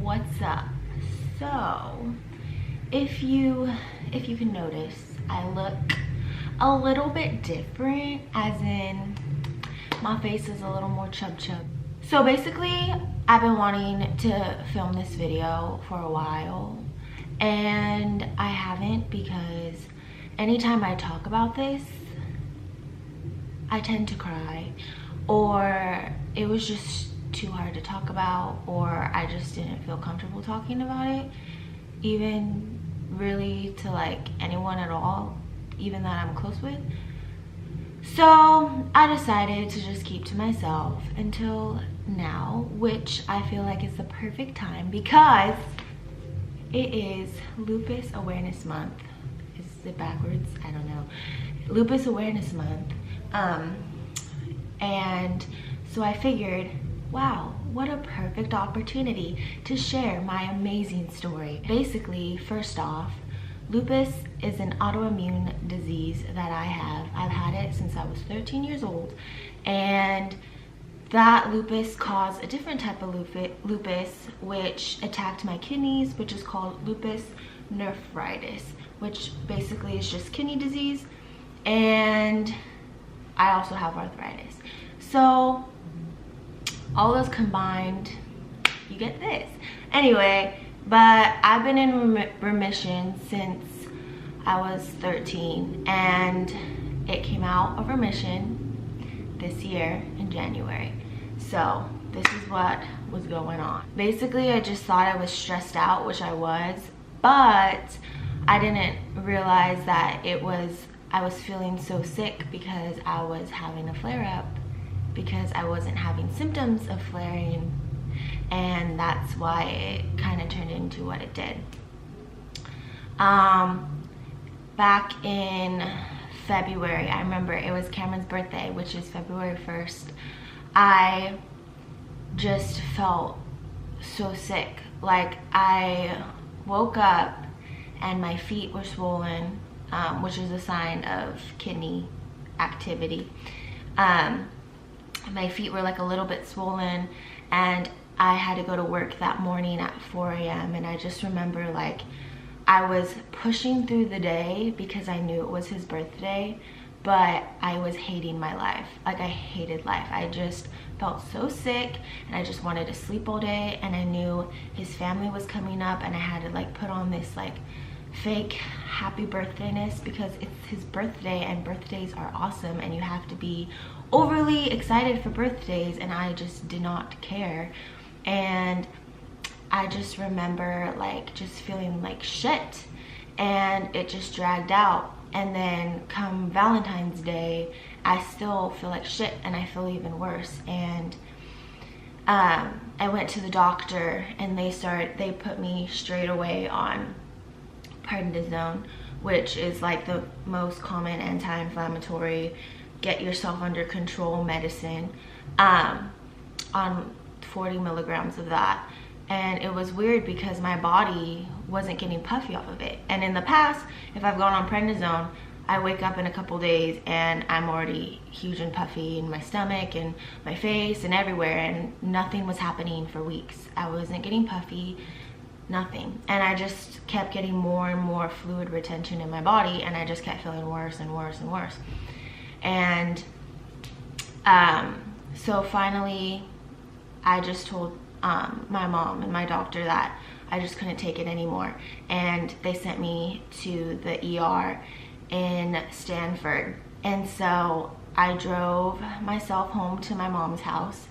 What's up? So if you can notice, I look a little bit different, as in my face is a little more chub. So basically, I've been wanting to film this video for a while and I haven't, because anytime I talk about this I tend to cry, or it was just too hard to talk about, or I just didn't feel comfortable talking about it, even really to like anyone at all, even that I'm close with. So I decided to just keep to myself until now, which I feel like is the perfect time because it is Lupus Awareness Month. Is it backwards? I don't know. Lupus Awareness Month. And so I figured, wow, what a perfect opportunity to share my amazing story. Basically, first off, lupus is an autoimmune disease that I have. I've had it since I was 13 years old, and that lupus caused a different type of lupus which attacked my kidneys, which is called lupus nephritis, which basically is just kidney disease, and I also have arthritis. So all those combined, you get this. Anyway, but I've been in remission since I was 13, and it came out of remission this year in January. So this is what was going on. Basically, I just thought I was stressed out, which I was, but I didn't realize that I was feeling so sick because I was having a flare-up, because I wasn't having symptoms of flaring, and that's why it kind of turned into what it did. Back in February, I remember it was Cameron's birthday, which is February 1st. I just felt so sick. Like, I woke up and my feet were swollen, which is a sign of kidney activity. My feet were like a little bit swollen, and I had to go to work that morning at 4 a.m. and I just remember, like, I was pushing through the day because I knew it was his birthday, but I was hating my life. Like, I hated life. I just felt so sick and I just wanted to sleep all day, and I knew his family was coming up and I had to like put on this like fake happy birthdayness because it's his birthday and birthdays are awesome and you have to be overly excited for birthdays, and I just did not care. And I just remember like just feeling like shit, and it just dragged out. And then come Valentine's Day, I still feel like shit and I feel even worse. And I went to the doctor and they put me straight away on prednisone, which is like the most common anti-inflammatory, get yourself under control medicine, on 40 milligrams of that. And it was weird because my body wasn't getting puffy off of it. And in the past, if I've gone on prednisone, I wake up in a couple days and I'm already huge and puffy in my stomach and my face and everywhere, and nothing was happening for weeks. I wasn't getting puffy, nothing. And I just kept getting more and more fluid retention in my body, and I just kept feeling worse and worse and worse. And so finally I just told my mom and my doctor that I just couldn't take it anymore, and they sent me to the ER in Stanford. And so I drove myself home to my mom's house,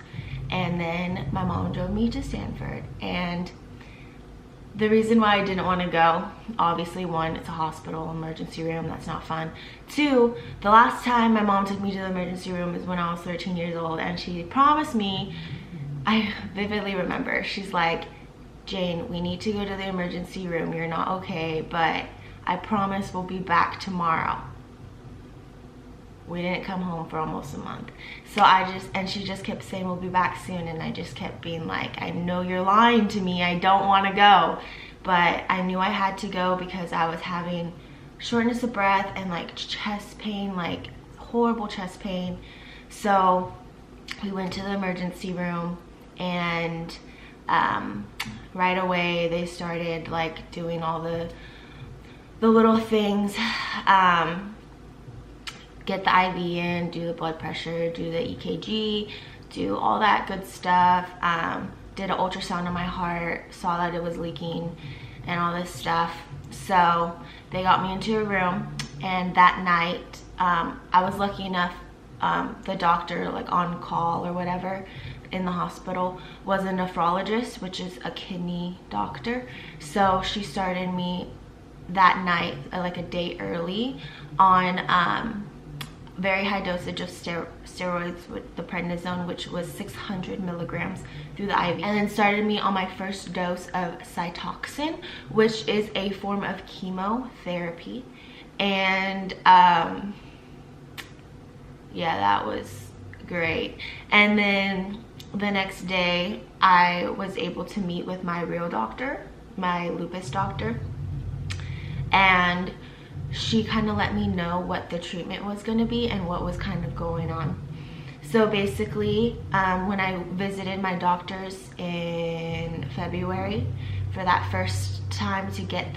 and then my mom drove me to Stanford. And the reason why I didn't want to go, obviously, one, it's a hospital, emergency room, that's not fun. Two, the last time my mom took me to the emergency room is when I was 13 years old, and she promised me, I vividly remember, she's like, Jane, we need to go to the emergency room, you're not okay, but I promise we'll be back tomorrow. We didn't come home for almost a month. So and she just kept saying we'll be back soon, and I just kept being like, I know you're lying to me, I don't want to go. But I knew I had to go because I was having shortness of breath and like chest pain, like horrible chest pain. So we went to the emergency room, and right away they started like doing all the little things, get the IV in, do the blood pressure, do the EKG, do all that good stuff. Did an ultrasound on my heart, saw that it was leaking and all this stuff. So they got me into a room, and that night I was lucky enough, the doctor like on call or whatever in the hospital was a nephrologist, which is a kidney doctor. So she started me that night, like a day early, on very high dosage of steroids with the prednisone, which was 600 milligrams through the IV, and then started me on my first dose of Cytoxin, which is a form of chemotherapy. And yeah, that was great. And then the next day I was able to meet with my real doctor, my lupus doctor, and she kind of let me know what the treatment was going to be and what was kind of going on. So basically, when I visited my doctors in February for that first time to get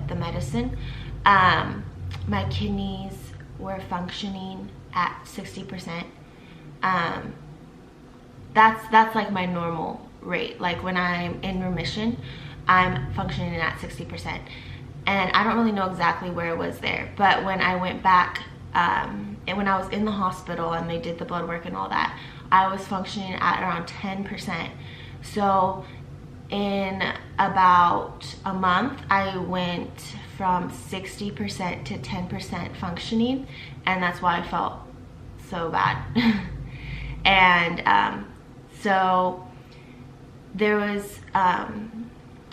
the medicine, my kidneys were functioning at 60%. That's like my normal rate. Like when I'm in remission, I'm functioning at 60%. And I don't really know exactly where it was there, but when I went back, and when I was in the hospital and they did the blood work and all that, I was functioning at around 10%. So in about a month, I went from 60% to 10% functioning, and that's why I felt so bad. And so there was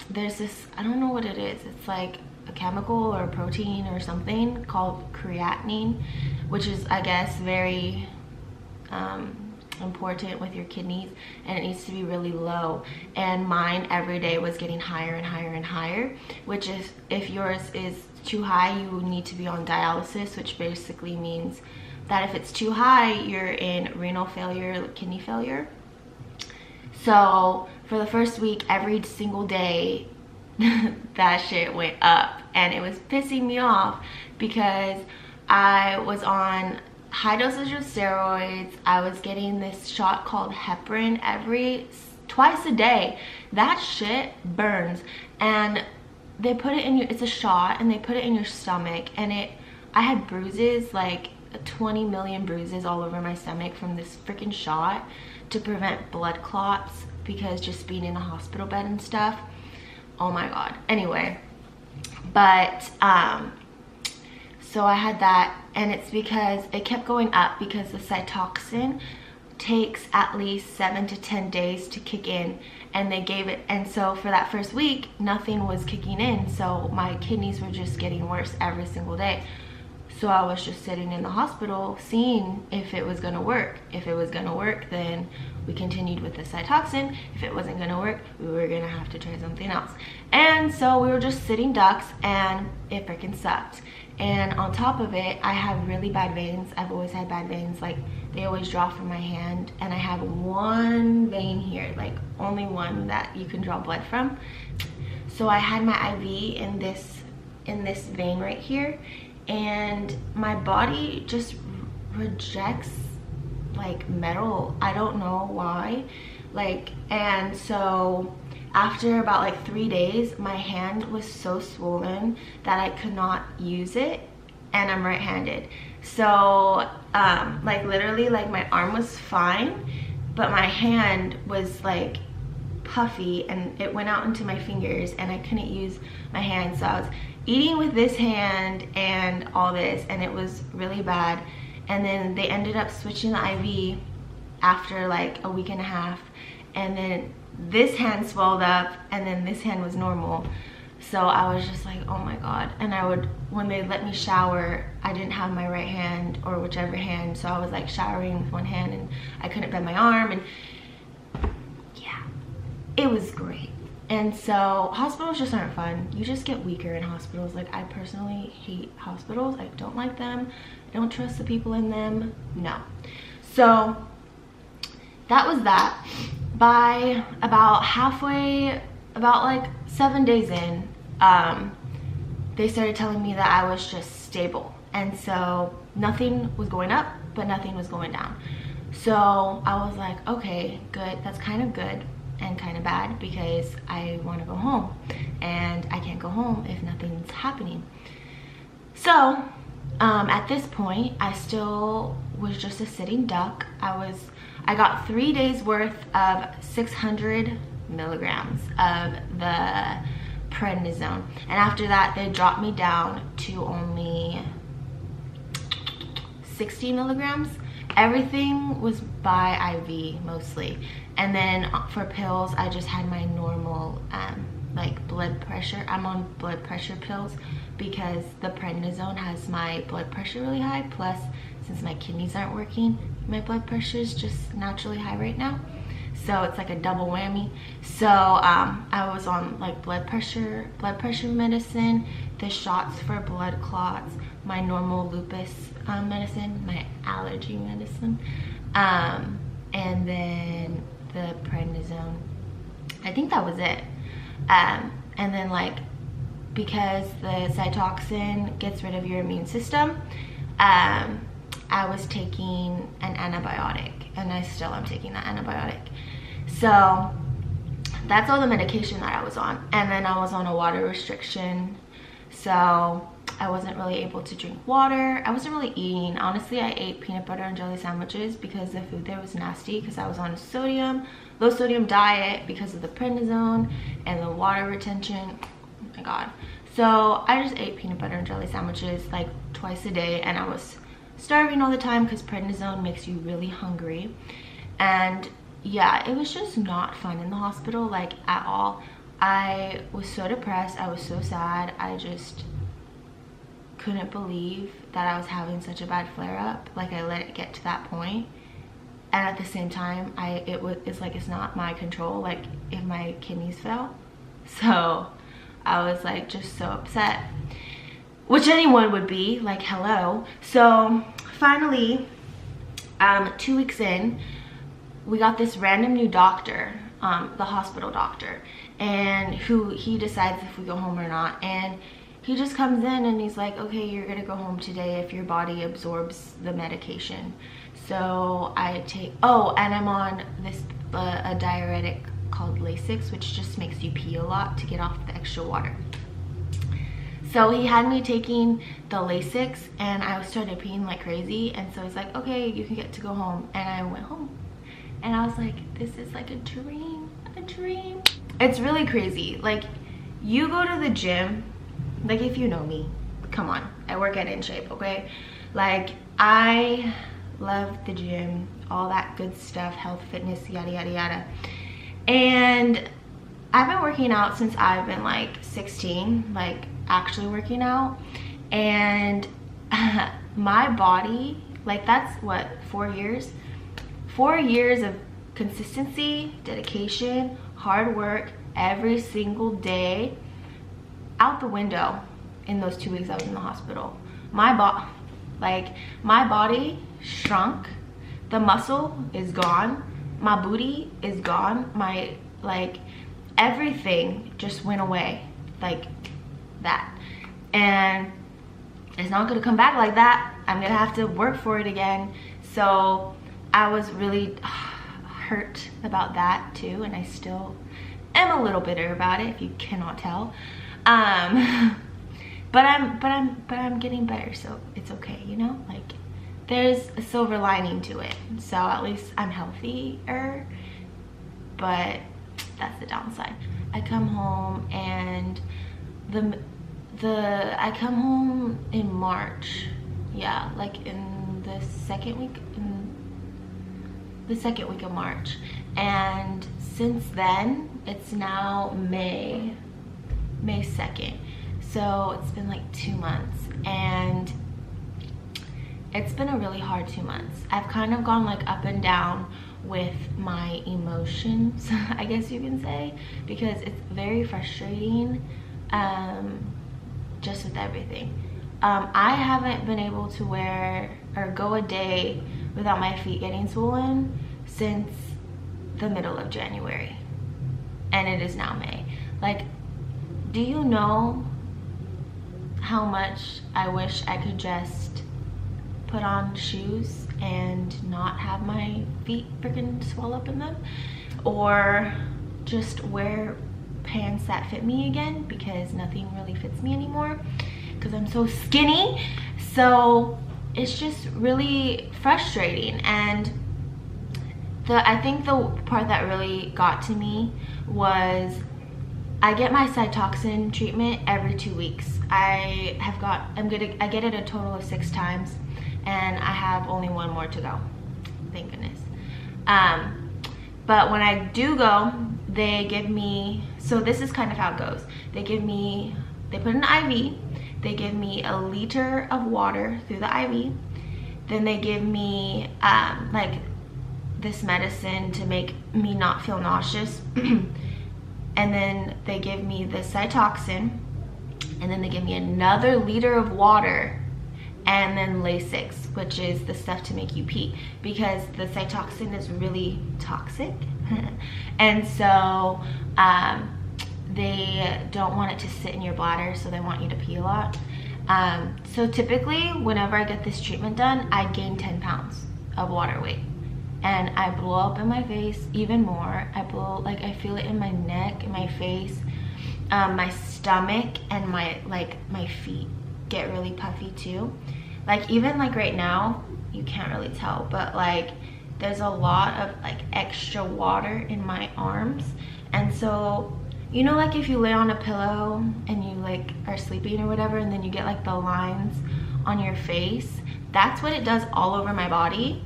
there's this, I don't know what it is, it's like a chemical or a protein or something called creatinine, which is, I guess, very important with your kidneys, and it needs to be really low. And mine every day was getting higher and higher and higher, which is, if yours is too high, you need to be on dialysis, which basically means that if it's too high, you're in renal failure, kidney failure. So for the first week, every single day, that shit went up, and it was pissing me off because I was on high dosage of steroids. I was getting this shot called heparin twice a day. That shit burns, and they put it in your, it's a shot, and they put it in your stomach, and I had bruises, like 20 million bruises all over my stomach from this freaking shot to prevent blood clots, because just being in a hospital bed and stuff. Oh my god. Anyway, but so I had that, and it's because it kept going up because the Cytoxin takes at least 7 to 10 days to kick in, and they gave it, and so for that first week nothing was kicking in, so my kidneys were just getting worse every single day. So I was just sitting in the hospital seeing if it was gonna work. If it was gonna work, then we continued with the Cytoxin. If it wasn't gonna work, we were gonna have to try something else. And so we were just sitting ducks, and it freaking sucked. And on top of it, I have really bad veins. I've always had bad veins. Like, they always draw from my hand, and I have one vein here, like only one that you can draw blood from. So I had my IV in this vein right here, and my body just rejects like metal. I don't know why. Like, and so after about like 3 days, my hand was so swollen that I could not use it, and I'm right-handed. So like literally, like my arm was fine, but my hand was like puffy, and it went out into my fingers, and I couldn't use my hand. So I was eating with this hand and all this, and it was really bad. And then they ended up switching the IV after like a week and a half, and then this hand swelled up, and then this hand was normal. So I was just like, oh my god. And I would, when they let me shower, I didn't have my right hand or whichever hand, so I was like showering with one hand, and I couldn't bend my arm, and yeah, it was great. And so hospitals just aren't fun. You just get weaker in hospitals. Like, I personally hate hospitals. I don't like them. I don't trust the people in them. No. So that was that. by about halfway, about like 7 days in, they started telling me that I was just stable. And so nothing was going up, but nothing was going down. So I was like, okay, good. That's kind of good and kind of bad, because I want to go home and I can't go home if nothing's happening. So at this point, I still was just a sitting duck. I got 3 days worth of 600 milligrams of the prednisone, and after that they dropped me down to only 60 milligrams. Everything was by IV mostly, and then for pills I just had my normal like blood pressure. I'm on blood pressure pills because the prednisone has my blood pressure really high, plus since my kidneys aren't working, my blood pressure is just naturally high right now, so it's like a double whammy. So I was on like blood pressure medicine, the shots for blood clots, my normal lupus medicine, my allergy medicine, and then the prednisone. I think that was it. And then like, because the Cytoxin gets rid of your immune system, I was taking an antibiotic, and I still am taking that antibiotic. So that's all the medication that I was on. And then I was on a water restriction, so I wasn't really able to drink water. I wasn't really eating. Honestly, I ate peanut butter and jelly sandwiches because the food there was nasty, because I was on a low sodium diet because of the prednisone and the water retention. Oh my god. So I just ate peanut butter and jelly sandwiches like twice a day, and I was starving all the time because prednisone makes you really hungry. And yeah, it was just not fun in the hospital, like at all. I was so depressed. I was so sad. I just couldn't believe that I was having such a bad flare-up. Like, I let it get to that point, and at the same time it's like it's not my control, like if my kidneys fell. So I was like just so upset, which anyone would be, like, hello. So finally, 2 weeks in, we got this random new doctor, the hospital doctor, and he decides if we go home or not. And he just comes in and he's like, okay, you're gonna go home today if your body absorbs the medication. So I take, oh, and I'm on this a diuretic called Lasix, which just makes you pee a lot to get off the extra water. So he had me taking the Lasix, and I started peeing like crazy. And so he's like, okay, you can get to go home. And I went home, and I was like, this is like a dream, a dream. It's really crazy. Like, you go to the gym, like, if you know me, come on, I work at In Shape, okay? Like, I love the gym, all that good stuff, health, fitness, yada yada yada. And I've been working out since I've been like 16, like actually working out. And my body, like, that's what, 4 years? 4 years of consistency, dedication, hard work, every single day, out the window in those 2 weeks I was in the hospital. My body shrunk, the muscle is gone, my booty is gone, my, like, everything just went away like that. And it's not gonna come back like that. I'm gonna have to work for it again. So I was really hurt about that too, and I still am a little bitter about it, if you cannot tell. But I'm getting better, so it's okay, you know? Like, there's a silver lining to it. So at least I'm healthier, but that's the downside. I come home, and I come home in March. Yeah, like in the second week of March. And since then, it's now May 2nd. So it's been like 2 months, and it's been a really hard 2 months. I've kind of gone like up and down with my emotions, I guess you can say, because it's very frustrating, just with everything. I haven't been able to wear or go a day without my feet getting swollen since the middle of January and it is now May. Like, do you know how much I wish I could just put on shoes and not have my feet freaking swell up in them, or just wear pants that fit me again, because nothing really fits me anymore because I'm so skinny. So it's just really frustrating. And I think the part that really got to me was I get my Cytoxin treatment every 2 weeks. I get it a total of 6 times, and I have only 1 more to go, thank goodness. But when I do go, they give me, so this is kind of how it goes. They put an IV, they give me a liter of water through the IV, then they give me like this medicine to make me not feel nauseous, and then they give me the Cytoxin, and then they give me another liter of water, and then Lasix, which is the stuff to make you pee, because the Cytoxin is really toxic. And so they don't want it to sit in your bladder, so they want you to pee a lot. So typically whenever I get this treatment done, I gain 10 pounds of water weight, and I blow up in my face even more. I feel it in my neck, in my face, my stomach, and my feet get really puffy too. Like, even like right now, you can't really tell, but like there's a lot of like extra water in my arms. And so, you know, like if you lay on a pillow and you like are sleeping or whatever, and then you get like the lines on your face, that's what it does all over my body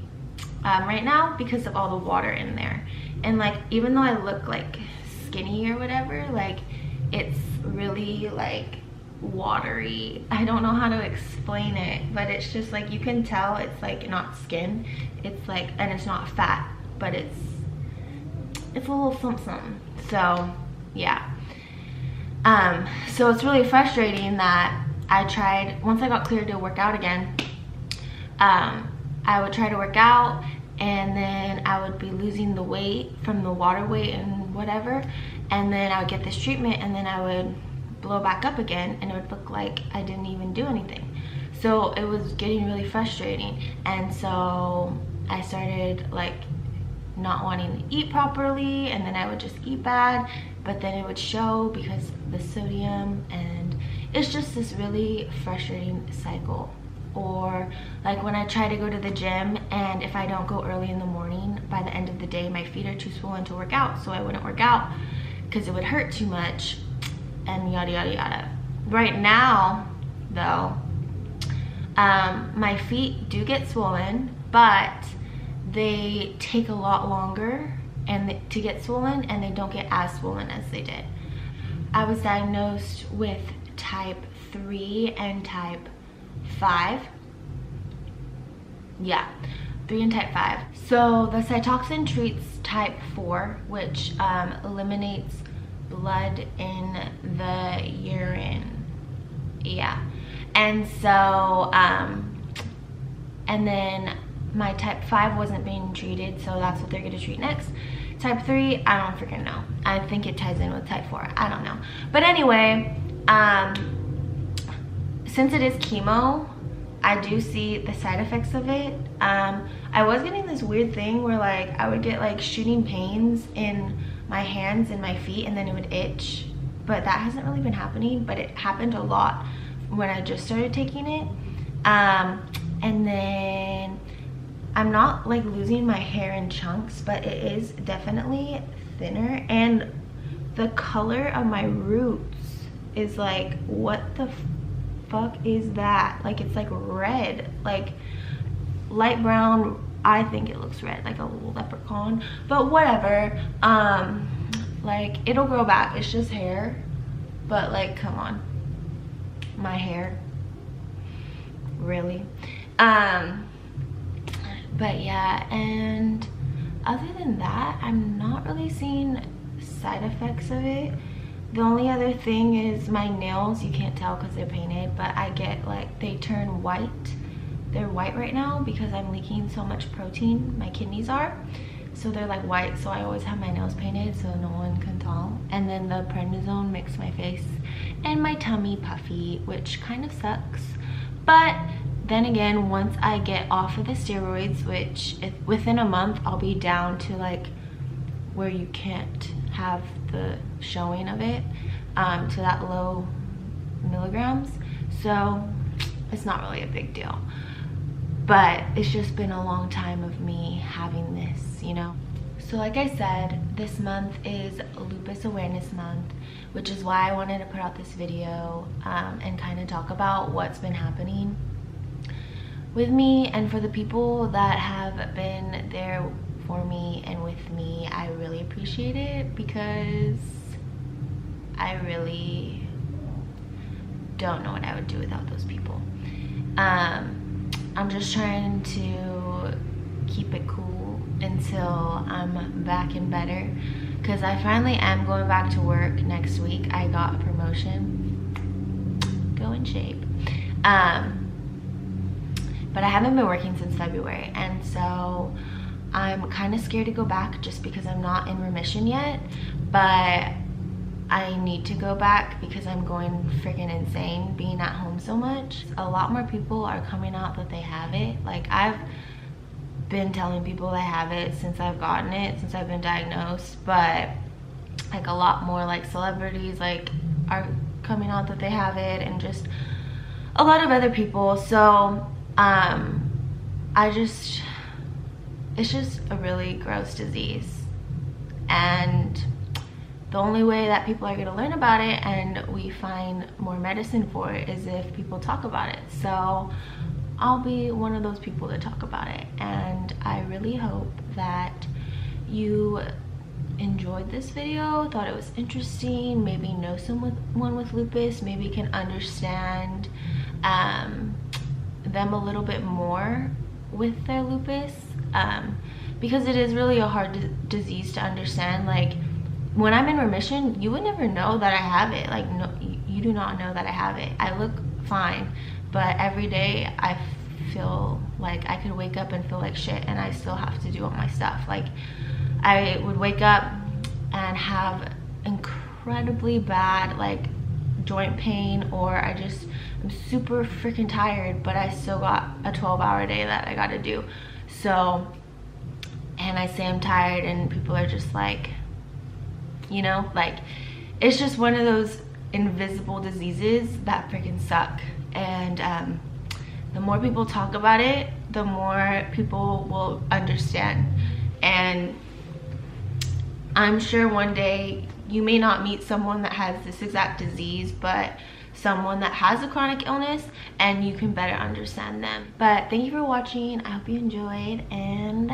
right now, because of all the water in there. And like, even though I look like skinny or whatever, like it's really like watery. I don't know how to explain it, but it's just like, you can tell it's like not skin, it's like, and it's not fat, but it's a little something. So yeah, so it's really frustrating that I tried, once I got cleared to work out again, I would try to work out, and then I would be losing the weight from the water weight and whatever, and then I would get this treatment, and then I would blow back up again, and it would look like I didn't even do anything. So it was getting really frustrating, and so I started like not wanting to eat properly, and then I would just eat bad, but then it would show because of the sodium, and it's just this really frustrating cycle. Or like when I try to go to the gym, and if I don't go early in the morning, by the end of the day my feet are too swollen to work out, so I wouldn't work out because it would hurt too much, and yada yada yada. Right now though, my feet do get swollen, but they take a lot longer to get swollen, and they don't get as swollen as they did. I was diagnosed with type 3 and type 5. Yeah, 3 and type 5. So the Cytoxin treats type 4, which eliminates blood in the urine. Yeah, and so and then my type 5 wasn't being treated, so that's what they're going to treat next. Type 3, I don't freaking know. I think it ties in with type 4. I don't know. But anyway, since it is chemo, I do see the side effects of it. I was getting this weird thing where like I would get like shooting pains in my hands and my feet, and then it would itch. But that hasn't really been happening, but it happened a lot when I just started taking it. And then I'm not like losing my hair in chunks, but it is definitely thinner, and the color of my roots is like, what the fuck is that? Like, it's like red, like light brown. I think it looks red, like a little leprechaun, but whatever. Like, it'll grow back, it's just hair, but like, come on, my hair, really. But yeah, and other than that, I'm not really seeing side effects of it. The only other thing is my nails. You can't tell because they're painted, but I get like, they turn white. They're white right now because I'm leaking so much protein, my kidneys are. so they're like white, so I always have my nails painted so no one can tell. And then the prednisone makes my face and my tummy puffy, which kind of sucks. But then again, once I get off of the steroids, which within a month I'll be down to like where you can't have the showing of it, to that low milligrams, so it's not really a big deal. But it's just been a long time of me having this, you know. So like I said, this month is Lupus Awareness Month, which is why I wanted to put out this video and kind of talk about what's been happening with me. And for the people that have been there for me and with me, I really appreciate it, because I really don't know what I would do without those people. I'm just trying to keep it cool until I'm back and better, because I finally am going back to work next week. I got a promotion. Go in shape. But I haven't been working since February, and so I'm kind of scared to go back just because I'm not in remission yet. But I need to go back because I'm going freaking insane being at home so much. A lot more people are coming out that they have it. Like, I've been telling people I have it since I've gotten it, since I've been diagnosed, but like a lot more like celebrities like are coming out that they have it, and just a lot of other people. So it's just a really gross disease, and the only way that people are going to learn about it and we find more medicine for it is if people talk about it. So I'll be one of those people that talk about it, and I really hope that you enjoyed this video, thought it was interesting, maybe know someone with lupus, maybe can understand them a little bit more with their lupus, because it is really a hard disease to understand. Like, when I'm in remission, you would never know that I have it. Like, no, you do not know that I have it. I look fine, but every day I feel like I could wake up and feel like shit, and I still have to do all my stuff. Like, I would wake up and have incredibly bad like joint pain, or I'm super freaking tired, but I still got a 12-hour day that I gotta do. So, and I say I'm tired and people are just like, you know, like, it's just one of those invisible diseases that freaking suck. And the more people talk about it, the more people will understand. And I'm sure one day you may not meet someone that has this exact disease, but someone that has a chronic illness, and you can better understand them. But thank you for watching. I hope you enjoyed, and